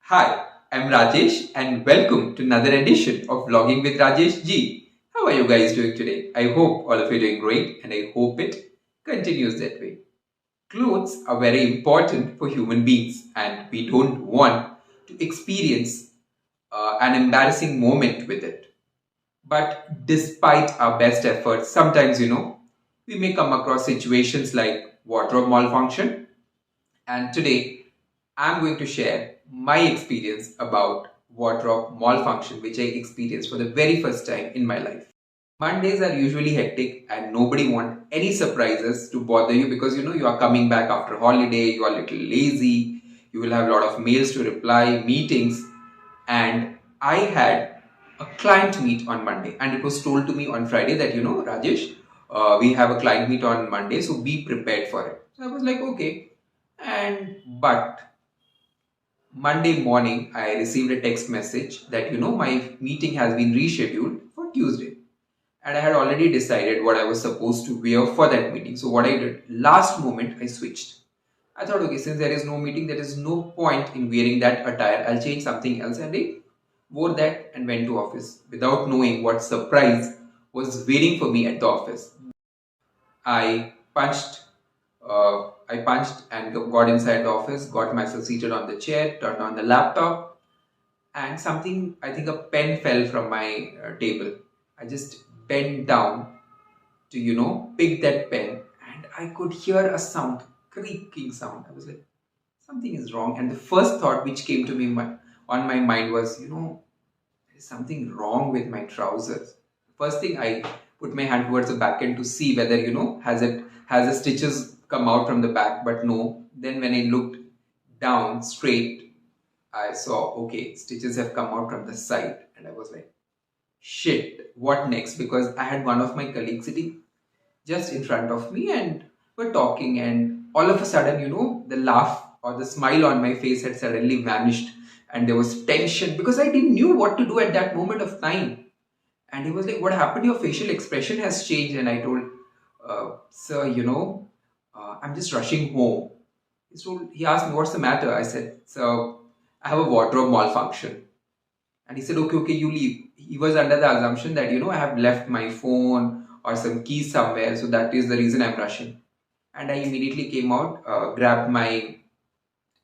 Hi, I'm Rajesh and welcome to another edition of Vlogging with Rajesh G. How are you guys doing today? I hope all of you are doing great and I hope it continues that way. Clothes are very important for human beings and we don't want to experience an embarrassing moment with it. But despite our best efforts, sometimes, we may come across situations like wardrobe malfunction. And today, I'm going to share my experience about wardrobe malfunction, which I experienced for the very first time in my life. Mondays are usually hectic and nobody wants any surprises to bother you because you are coming back after holiday, you are a little lazy, you will have a lot of mails to reply, meetings, and I had a client meet on Monday and it was told to me on Friday that Rajesh, we have a client meet on Monday, so be prepared for it. So I was like, okay. But Monday morning, I received a text message that my meeting has been rescheduled for Tuesday, and I had already decided what I was supposed to wear for that meeting. So what I did, last moment, I switched. I thought, okay, since there is no meeting, there is no point in wearing that attire. I'll change something else, and I wore that and went to office without knowing what surprise was waiting for me at the office. I punched I punched and got inside the office, got myself seated on the chair, turned on the laptop, and something, I think a pen fell from my table. I just bent down to, pick that pen, and I could hear a sound, creaking sound. I was like, something is wrong. And the first thought which came to me on my mind was, there is something wrong with my trousers. First thing, I put my hand towards the back end to see whether has the stitches come out from the back, but no. Then when I looked down straight, I saw, okay, stitches have come out from the side, and I was like, shit, what next? Because I had one of my colleagues sitting just in front of me and we're talking, and all of a sudden, the laugh or the smile on my face had suddenly vanished, and there was tension because I didn't knew what to do at that moment of time. And he was like, what happened? Your facial expression has changed. And I told, sir, I'm just rushing home. He asked me, what's the matter? I said, so I have a wardrobe malfunction. And he said, okay, you leave. He was under the assumption that, I have left my phone or some keys somewhere. So that is the reason I'm rushing. And I immediately came out, grabbed my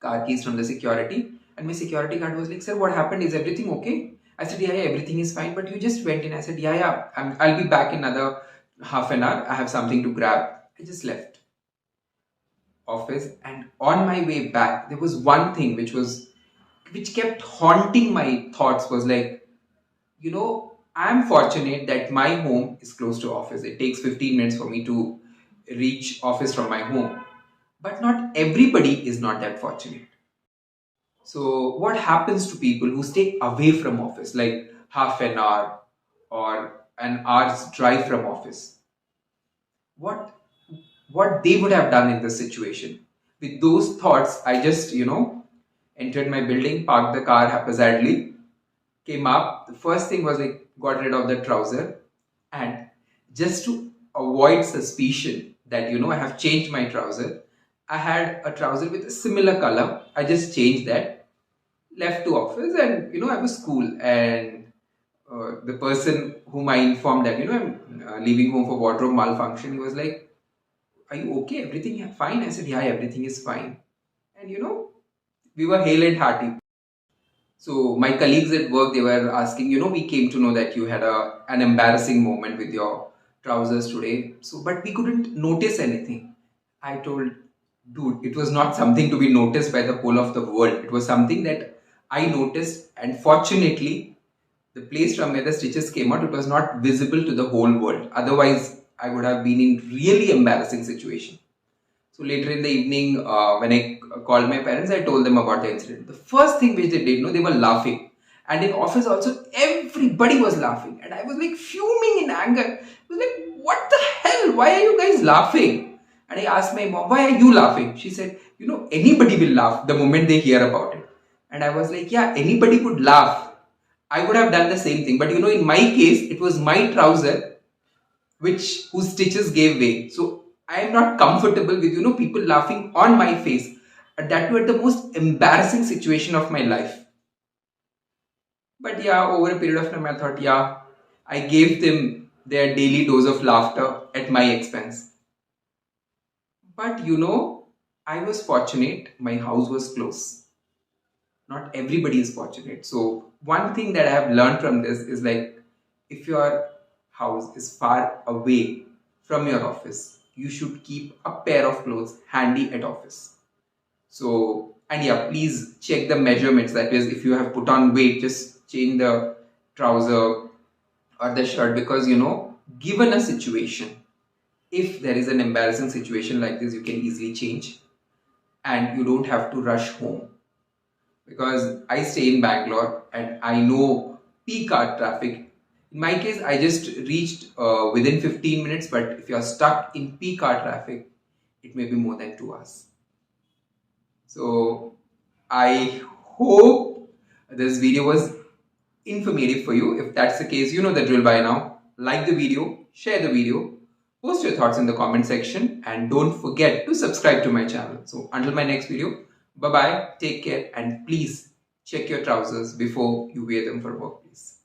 car keys from the security. And my security guard was like, sir, what happened? Is everything okay? I said, yeah, everything is fine. But you just went in. I said, yeah, I'll be back in another half an hour. I have something to grab. I just left office, and on my way back there was one thing which kept haunting my thoughts, was like, I'm fortunate that my home is close to office. It takes 15 minutes for me to reach office from my home, but not everybody is not that fortunate. So what happens to people who stay away from office, like half an hour or an hour's drive from office? what what they would have done in this situation? With those thoughts, I just entered my building, parked the car haphazardly, came up. The first thing was I got rid of the trouser, and just to avoid suspicion that I have changed my trouser, I had a trouser with a similar color. I just changed that, left to office, and I was cool. And the person whom I informed that I'm leaving home for wardrobe malfunction, he was like, "Are you okay? Everything fine?" I said, "Yeah, everything is fine." And we were hale and hearty. So my colleagues at work, they were asking, we came to know that you had an embarrassing moment with your trousers today. So, but we couldn't notice anything. I told, dude, it was not something to be noticed by the whole of the world. It was something that I noticed, and fortunately, the place from where the stitches came out, it was not visible to the whole world. Otherwise, I would have been in really embarrassing situation. So later in the evening, when I called my parents, I told them about the incident. The first thing which they did, they were laughing. And in office also, everybody was laughing. And I was like fuming in anger. I was like, what the hell? Why are you guys laughing? And I asked my mom, why are you laughing? She said, anybody will laugh the moment they hear about it. And I was like, yeah, anybody would laugh. I would have done the same thing. But in my case, it was my trouser whose stitches gave way. So I am not comfortable with people laughing on my face. And that was the most embarrassing situation of my life. But yeah, over a period of time, I thought, yeah, I gave them their daily dose of laughter at my expense. But I was fortunate, my house was close. Not everybody is fortunate. So, one thing that I have learned from this is like, if your house is far away from your office, you should keep a pair of clothes handy at office. So, and yeah, please check the measurements. That is, if you have put on weight, just change the trouser or the shirt, because given a situation, if there is an embarrassing situation like this, you can easily change and you don't have to rush home. Because I stay in Bangalore and I know peak hour traffic. In my case, I just reached within 15 minutes, but if you're stuck in peak hour traffic, it may be more than 2 hours. So I hope this video was informative for you. If that's the case, you know the drill by now. Like the video, share the video, post your thoughts in the comment section, and don't forget to subscribe to my channel. So until my next video, bye bye, take care, and please check your trousers before you wear them for work, please.